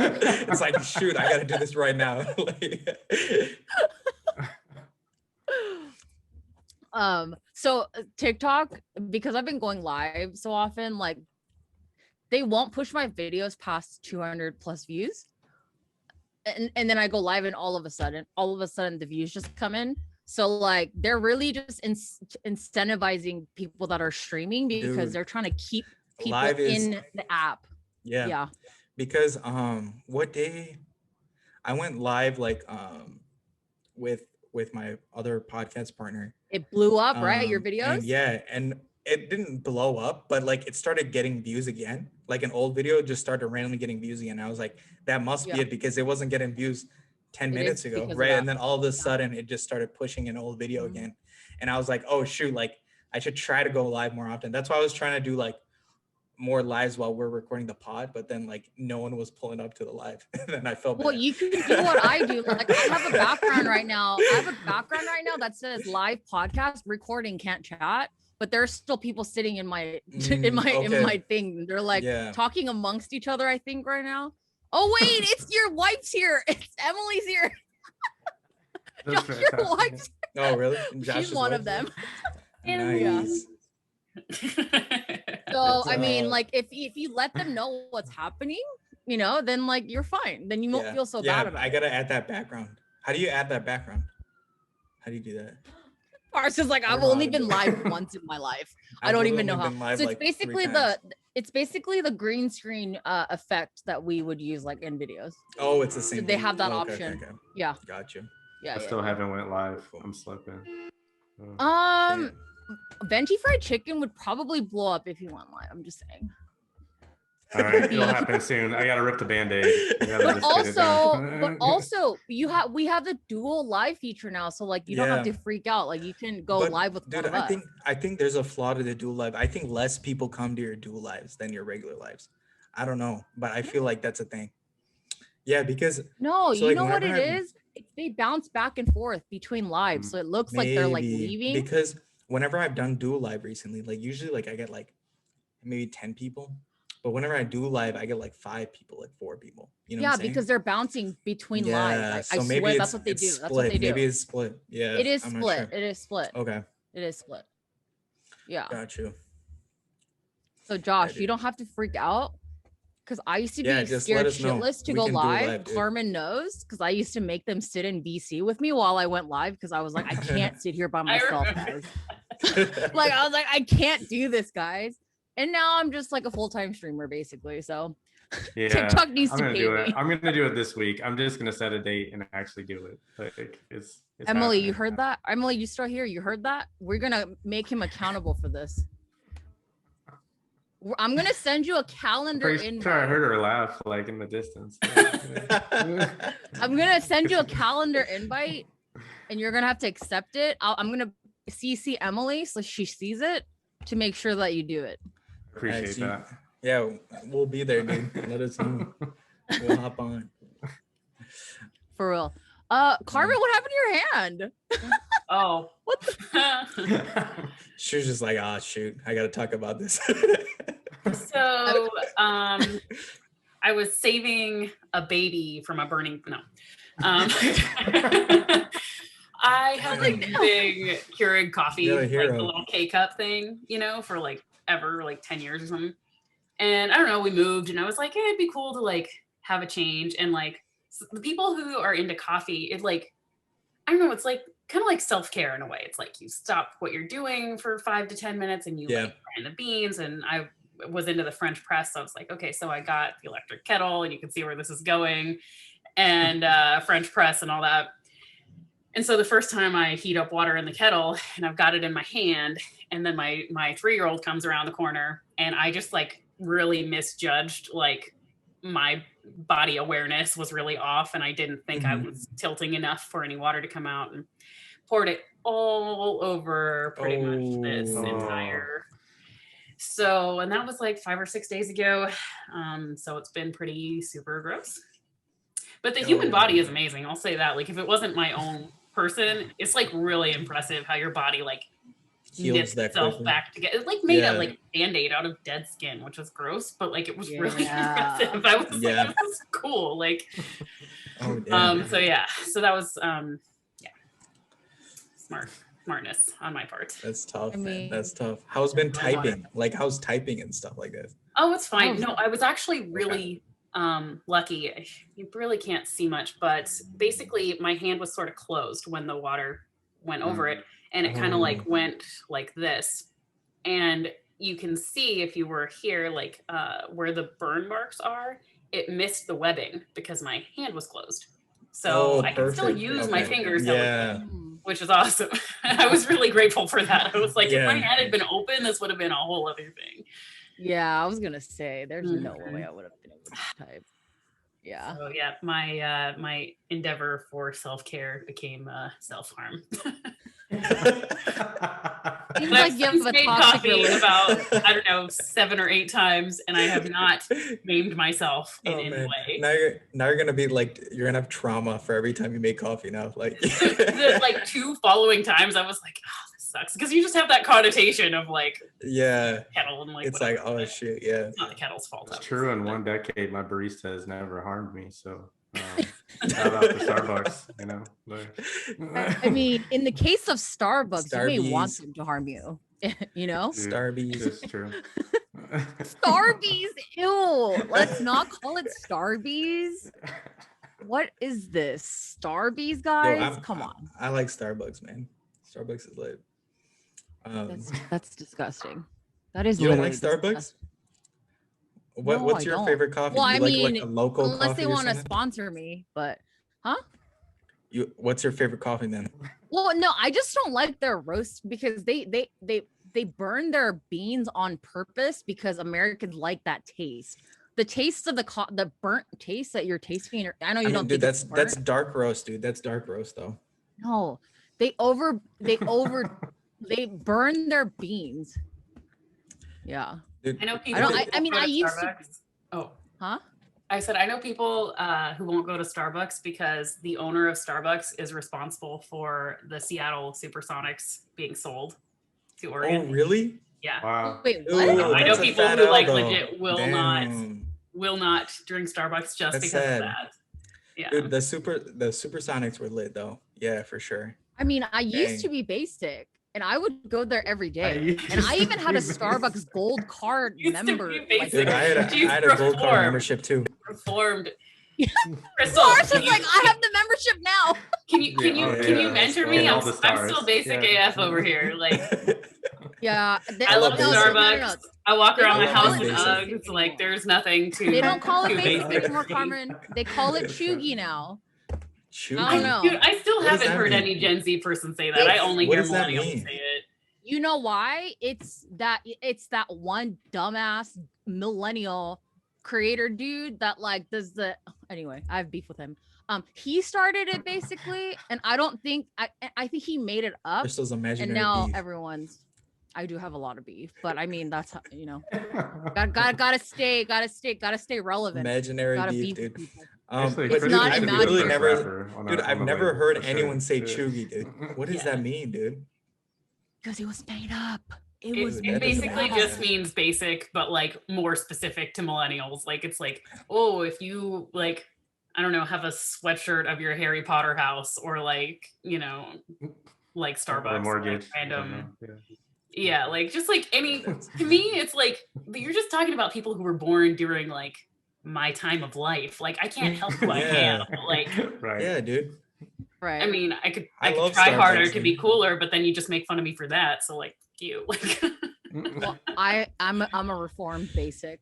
It's like, shoot, I gotta do this right now. So TikTok, because I've been going live so often, like they won't push my videos past 200 plus views. And then I go live and all of a sudden the views just come in. So like they're really just incentivizing people that are streaming because Dude, they're trying to keep people live is- in the app. yeah. Because what day I went live like with my other podcast partner. It blew up, right? Your videos? And it didn't blow up, but like it started getting views again. Like an old video just started randomly getting views again. I was like, that must be it because it wasn't getting views 10 minutes ago, right? And then all of a sudden it just started pushing an old video again. And I was like, oh shoot, like I should try to go live more often. That's why I was trying to do like more lives while we're recording the pod, but then like no one was pulling up to the live. And then I felt well, bad. you can do what I do. Like I have a background right now. That says live podcast recording, can't chat. But there's still people sitting in my in my thing. They're like talking amongst each other, I think, right now. Oh wait, it's your wife's here. It's Emily's here. Josh, your wife's here. Oh really? She's one of them. Nice. So I mean, like if you let them know what's happening, you know, then like you're fine. Then you won't feel so bad about it. I gotta add that background. How do you add that background? How do you do that? Ours is like I've only been live once in my life. I don't even know how. So it's basically the green screen effect that we would use like in videos. Oh, it's the same. So they have that option. Okay. Yeah. Gotcha. Yeah. I still haven't went live. I'm slipping. Venti fried chicken would probably blow up if you went live. I'm just saying. All right, it'll happen soon. I gotta rip the band-aid. But also, we have the dual live feature now, so like you don't have to freak out. Like you can go live with one of us. I think there's a flaw to the dual live. I think less people come to your dual lives than your regular lives. I don't know, but I feel like that's a thing. Yeah, because you know what it is? They bounce back and forth between lives, so it looks like they're like leaving. Because whenever I've done dual live recently, like usually like I get like maybe 10 people. But whenever I do live, I get like 5 people, like 4 people. You know what I'm saying? Because they're bouncing between lives. I swear that's what they do. That's what they do. Maybe it's split. Yeah. It is split. Sure. It is split. Okay. It is split. Yeah. Got you. So Josh, you don't have to freak out. Because I used to be scared shitless to go live. Carmen knows, because I used to make them sit in VC with me while I went live because I was like, I can't sit here by myself, guys. Like I was like, I can't do this, guys. And now I'm just like a full-time streamer, basically. So yeah, TikTok needs to pay me. I'm gonna do it this week. I'm just gonna set a date and actually do it. Like it's Emily, happening. You heard that? Emily, you still here? You heard that? We're gonna make him accountable for this. I'm gonna send you a calendar invite. Sure, I heard her laugh like in the distance. I'm gonna send you a calendar invite, and you're gonna have to accept it. I'm gonna CC Emily so she sees it to make sure that you do it. Appreciate that. Yeah, we'll be there, dude. Let us know. We'll hop on. For real. Carmen, what happened to your hand? Oh. What the? She was just like, shoot, I gotta talk about this. So I was saving a baby from a burning I have like the big Keurig coffee, You're a like hero. the little K-cup thing, you know, for like ever, like 10 years or something. And I don't know, we moved and I was like, hey, it'd be cool to like have a change. And like the people who are into coffee, it like, I don't know, it's like kind of like self-care in a way. It's like you stop what you're doing for 5 to 10 minutes and you like grind the beans. And I was into the French press. So I was like, okay, so I got the electric kettle and you can see where this is going, and French press and all that. And so the first time I heat up water in the kettle and I've got it in my hand, and then my 3-year-old comes around the corner and I just like really misjudged, like my body awareness was really off and I didn't think I was tilting enough for any water to come out, and poured it all over pretty much this entire. So, and that was like 5 or 6 days ago. So it's been pretty super gross. But the human body is amazing. I'll say that. Like if it wasn't my own person, it's like really impressive how your body like knits itself back together. It like made a like Band-Aid out of dead skin, which was gross, but like it was really impressive. I was like, this is cool. Like so that was smartness on my part. That's tough, man. That's tough. How's been typing? Like how's typing and stuff like that? Oh, it's fine. No, I was actually really lucky. You really can't see much, but basically my hand was sort of closed when the water went over it, and it kind of like went like this, and you can see if you were here, like where the burn marks are, it missed the webbing because my hand was closed. So I can still use my fingers, which is awesome. I was really grateful for that. I was like, if my hand had been open, this would have been a whole other thing. Yeah, I was gonna say there's no way I would have been able to type. Yeah. So yeah, my endeavor for self-care became self-harm. Seems like you have made coffee about, I don't know, 7 or 8 times, and I have not maimed myself in any way. Now you're gonna be like, you're gonna have trauma for every time you make coffee now. Like the like 2 following times, I was like, oh, this sucks, because you just have that connotation of like kettle and like it's whatever. like, oh shit, it's not the kettle's fault. It's true. In 1 decade, my barista has never harmed me. So shout out to Starbucks, you know. I mean, in the case of Starbucks, you may want them to harm you. You know, Starbies. It's true. Starbies, ew. Let's not call it Starbies. What is this? Starbies, guys? Come on. I like Starbucks, man. Starbucks is lit. That's disgusting. That is. You don't like disgusting. Starbucks? What's your favorite coffee? Well, I mean, like a local unless coffee they want to something? sponsor me, but What's your favorite coffee then? well, no, I just don't like their roast because they burn their beans on purpose because Americans like that taste. The taste of the burnt taste that you're tasting. I know you don't. Dude, think that's dark roast, dude. That's dark roast, though. No, they burn their beans. Yeah. Dude, I know people. I used to. Oh, huh? I said I know people who won't go to Starbucks because the owner of Starbucks is responsible for the Seattle Supersonics being sold to Oregon. Oh, really? Yeah. Wow. Wait, what? Ooh, I know that's a people fat who like L, though. legit will not drink Starbucks just That's because sad. of that. Yeah. Dude, the Supersonics were lit though. Yeah, for sure. I mean, I used to be basic, and I would go there every day. And I even had a Starbucks Gold Card Used to be member. basic. Dude, I had a gold card membership too. Reformed. Krystal, Krystal, like, I have the membership now. Can you mentor me? I'm still basic AF over here. Like, Yeah, I love Starbucks. No. I walk around my I house love in basic. Uggs. Like, there's nothing to. They don't call it too basic basic. anymore, Carmen. They call it chuggy now. Shoot. I don't know. Dude, I still What does haven't that heard mean? any Gen Z person say that. I only What hear does that millennials mean? say it. You know why? It's that one dumbass millennial creator dude that like does the anyway. I have beef with him. He started it basically, and I don't think I think he made it up, Crystal's imaginary and now beef. everyone's. I do have a lot of beef, but I mean that's how, you know, gotta stay relevant. Imaginary Gotta beef, beef dude. with people. Actually, It's Krystal not should be imaginary. the first Never- rapper on Dude, our- I've on the never way, heard for sure. anyone say Yeah. chuggy, dude. What does that mean, dude? Because it was made up. It that doesn't basically make just sense. means basic, but like more specific to millennials. Like, it's like, oh, if you like, I don't know, have a sweatshirt of your Harry Potter house, or like, you know, like Starbucks, or mortgage, like random. yeah. Yeah, like just like any, to me, it's like you're just talking about people who were born during like my time of life. Like I can't help who I am. But, like, right. Yeah, dude. Right. I mean, I could love try harder Starbucks, to be dude. cooler, but then you just make fun of me for that. So like you, like. Well, I'm a reformed basic.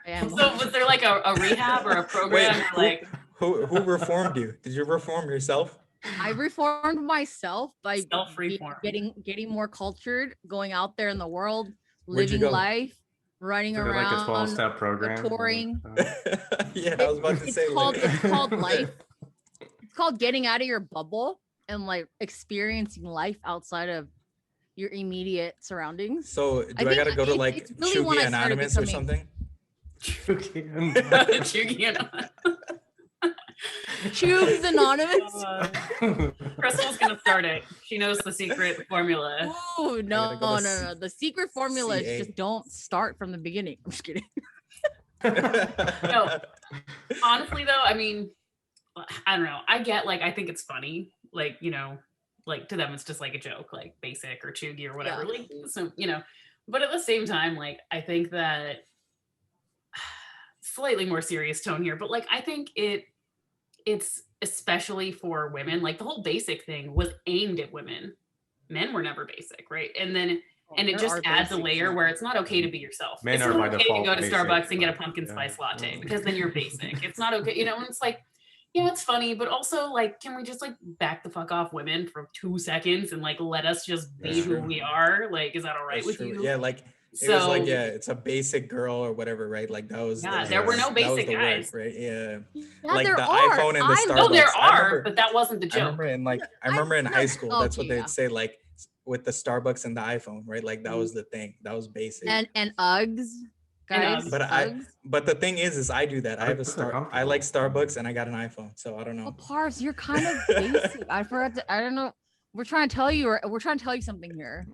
I am. So was there like a rehab or a program? Wait, or like who reformed you? Did you reform yourself? I reformed myself by Self-reform. getting more cultured, going out there in the world, Where'd you living go? life, running Is it around, like a 12-step program? touring. Yeah, I was about to say. It's called life. It's called getting out of your bubble and like experiencing life outside of your immediate surroundings. So do I think gotta go to it's like really when Chugi I started Anonymous or becoming- something? Tubes Anonymous. Krystal's gonna start it. She knows the secret formula. Oh no, gotta go to no. The secret formula is CA. just don't start from the beginning. I'm just kidding. No, honestly though, I mean, I don't know. I get like, I think it's funny, like, you know, like to them it's just like a joke, like basic or chuggy or whatever. Yeah. Like, so, you know, but at the same time, like I think that slightly more serious tone here, but like I think it's especially for women. Like the whole basic thing was aimed at women. Men were never basic, right? And then and it There just are adds a basics, layer yeah. where it's not okay to be yourself. Men it's are not by okay default to go to basic, Starbucks and get a but, pumpkin yeah. spice latte because then you're basic. It's not okay, you know. And it's like, yeah, it's funny, but also like, can we just like back the fuck off women for 2 seconds and like let us just be That's who true. we are? Like, is that all right That's with true. you? Yeah, like it So was like, yeah, it's a basic girl or whatever, right? Like that was yeah, the, there were no that was basic the guys. word, right? Yeah. Yeah, Like there the are. iPhone and the Starbucks. No, there I are, remember- but that wasn't the I joke. remember in like I remember in high school, that's what Okay, they'd say, like with the Starbucks and the iPhone, right? Like that was the thing. That was basic. And Uggs, guys. Uggs. But Uggs. but the thing is I do that. I have a Uggs are I like comfortable. Starbucks and I got an iPhone, so I don't know. Well, Pars, you're kind of basic. I forgot to. I don't know. We're trying to tell you. We're trying to tell you something here.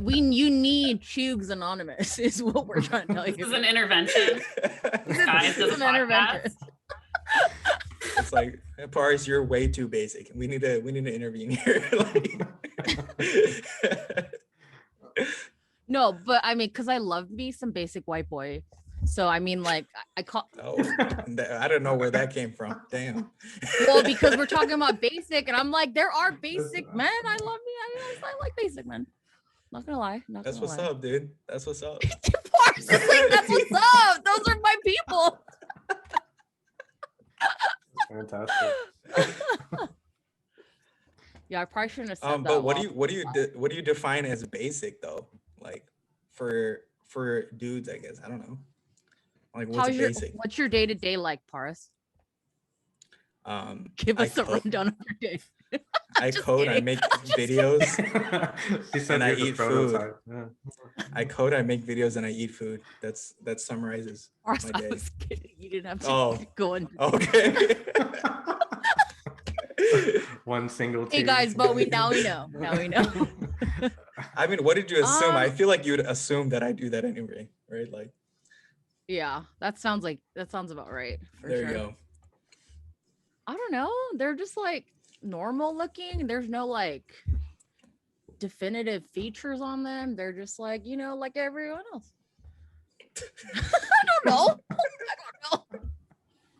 You need Chugs Anonymous is what we're trying to tell you. This is an intervention. Guys, This is an intervention. It's like, Paris, you're way too basic. We need to intervene here. Like- No, but I mean, because I love me some basic white boy. So I mean, like I call. Oh, I don't know where that came from. Damn. Well, because we're talking about basic, and I'm like, there are basic men. I love me. I like basic men. Not gonna lie. That's what's up, dude. That's what's up. Pars, like, that's what's up. Those are my people. Fantastic. Yeah, I probably shouldn't have said that. But what while- do you define as basic though? Like for dudes, I guess. I don't know. Like what's basic? What's your day to day like, Paris? Give I us a code. rundown of your day. I code, I kidding. make videos, She said and I you're the eat food. prototype. Yeah. I code, I make videos, and I eat food. That summarizes Paris, my I day. was kidding. You didn't have to Oh. go in. Okay. One single Hey tear. guys, but now we know. Now we know. I mean, what did you assume? I Um, feel like you'd assume that I do that anyway, right? Like, Yeah, that sounds about right. For there sure. you go. I don't know. They're just like normal looking. There's no like definitive features on them. They're just like, like everyone else. I don't know.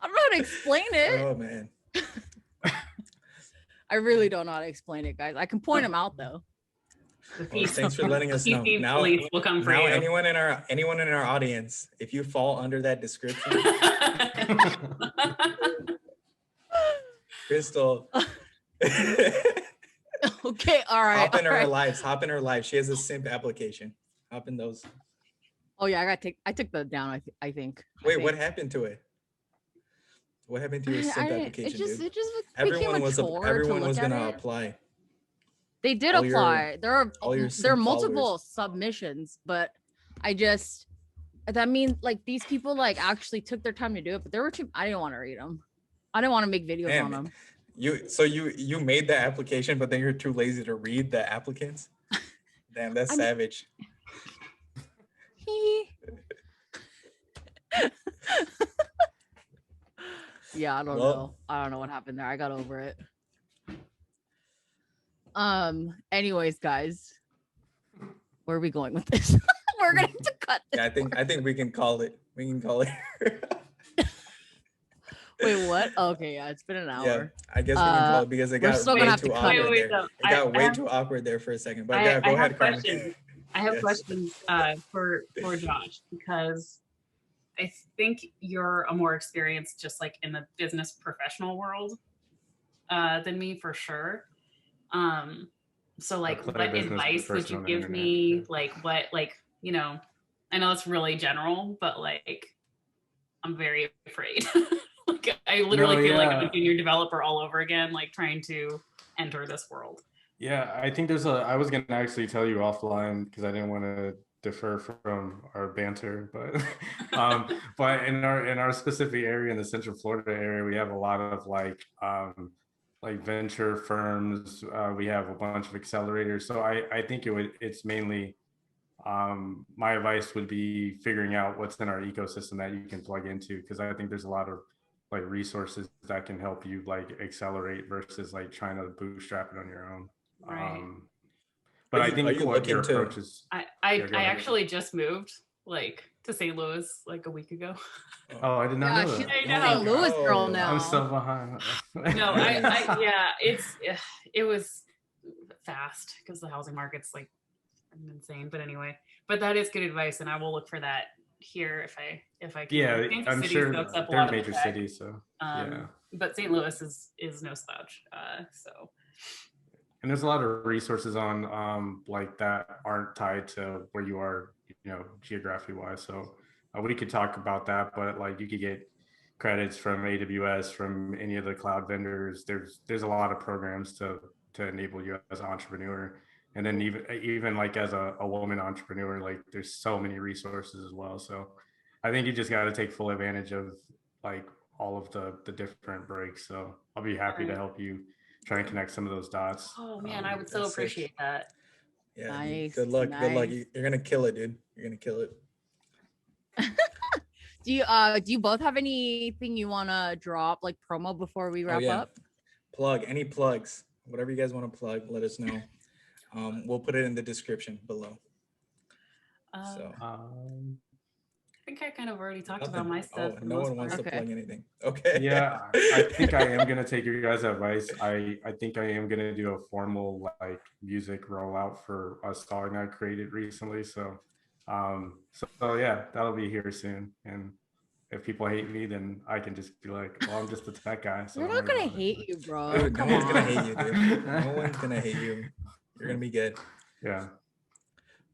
I don't know how to explain it. Oh man. I really don't know how to explain it, guys. I can point them out though. The Well, peace- thanks for letting us know. peace Now, police will come for now you. anyone in our audience, if you fall under that description, Krystal, Okay, all right. hop in all her right. lives. Hop in her life. She has a simp application. Hop in those. Oh yeah, I took that down. I think. Wait, what happened to it? What happened to your simp application, dude? It just Everyone became a was chore everyone to was look at gonna it. apply. They did all your- apply. all your There are simp multiple followers. submissions, but that means like these people like actually took their time to do it, but there were I didn't want to read them. I didn't want to make videos Damn. on them. You made the application, but then you're too lazy to read the applicants. Damn, that's I mean- savage. Yeah, I don't Well- know. I don't know what happened there. I got over it. Anyways, guys, where are we going with this? We're gonna have to cut this. Yeah, I think we can call it. We can call it. Wait, what? Okay, yeah, it's been an Yeah, hour. I guess we can call it because it we're got still way gonna have too to cut awkward it. Wait, there. no, It got way have- too awkward there for a second. But I yeah, go have ahead, Carmen. questions. I have Yes. questions for Josh, because I think you're a more experienced just like in the business professional world than me for sure. So like play what business advice would person you on the give internet, me? yeah. Like what, like, you know, I know it's really general, but like I'm very afraid. Like I literally No, feel like I'm yeah. a junior developer all over again, like trying to enter this world. Yeah, I think I was gonna actually tell you offline because I didn't want to defer from our banter, but but in our specific area in the Central Florida area, we have a lot of like venture firms. We have a bunch of accelerators. So I think it's mainly my advice would be figuring out what's in our ecosystem that you can plug into, because I think there's a lot of like resources that can help you like accelerate versus like trying to bootstrap it on your own. Right. But Are I you think what looking your to- approach is. I Yeah, go I ahead. actually just moved like to St. Louis like a week ago. Oh, I did not Yeah, know she's that. I a know. St. Louis girl Oh. now. I'm so behind. No, I yeah, it was fast because the housing market's like insane. But anyway, but that is good advice, and I will look for that here if I can. Yeah, Kansas I'm City sure soaks up a they're lot of the major tech, cities, so yeah. But St. Louis is no slouch. So And there's a lot of resources on like that aren't tied to where you are, geography wise. So we could talk about that, but like you could get credits from AWS, from any of the cloud vendors. There's a lot of programs to enable you as an entrepreneur. And then even like as a woman entrepreneur, like there's so many resources as well. So I think you just got to take full advantage of like all of the different breaks. So I'll be happy to Right. help you try and connect some of those dots. oh man, I would so that's sick. appreciate that. Yeah. Dude. Nice, Good luck. Good luck. nice. You're gonna kill it, dude. You're gonna kill it. Do you both have anything you want to drop like promo before we wrap up? Plug any plugs, whatever you guys want to plug. Let us know. We'll put it in the description below. So I think I kind of already talked about nothing. my stuff. Oh, for the no most one wants part. to Okay. plug anything. Okay. Yeah, I think I am gonna take your guys' advice. I think I am gonna do a formal like music rollout for a song I created recently. So yeah, that'll be here soon. And if people hate me, then I can just be like, well, I'm just a tech guy. So We're don't not worry gonna about it. hate you, bro. Dude, no Come one's gonna on. hate you, dude. No one's gonna hate you. You're gonna be good. Yeah.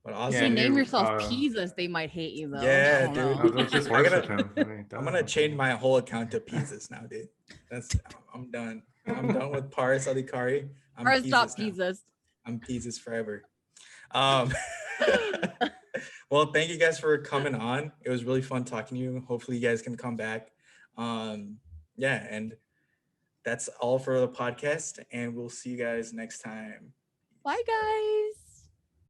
But If awesome. you name dude, yourself Pizzas, they might hate you though. Yeah, I don't dude. know. No, they'll just I gotta- worship him. I mean, I'm gonna change my whole account to pizzas now, dude. I'm done. I'm done with Paris Adhikary. I'm First stop pizzas now. pizzas. I'm pizzas forever. Well, thank you guys for coming on. It was really fun talking to you. Hopefully you guys can come back. Yeah, and that's all for the podcast, and we'll see you guys next time. Bye guys.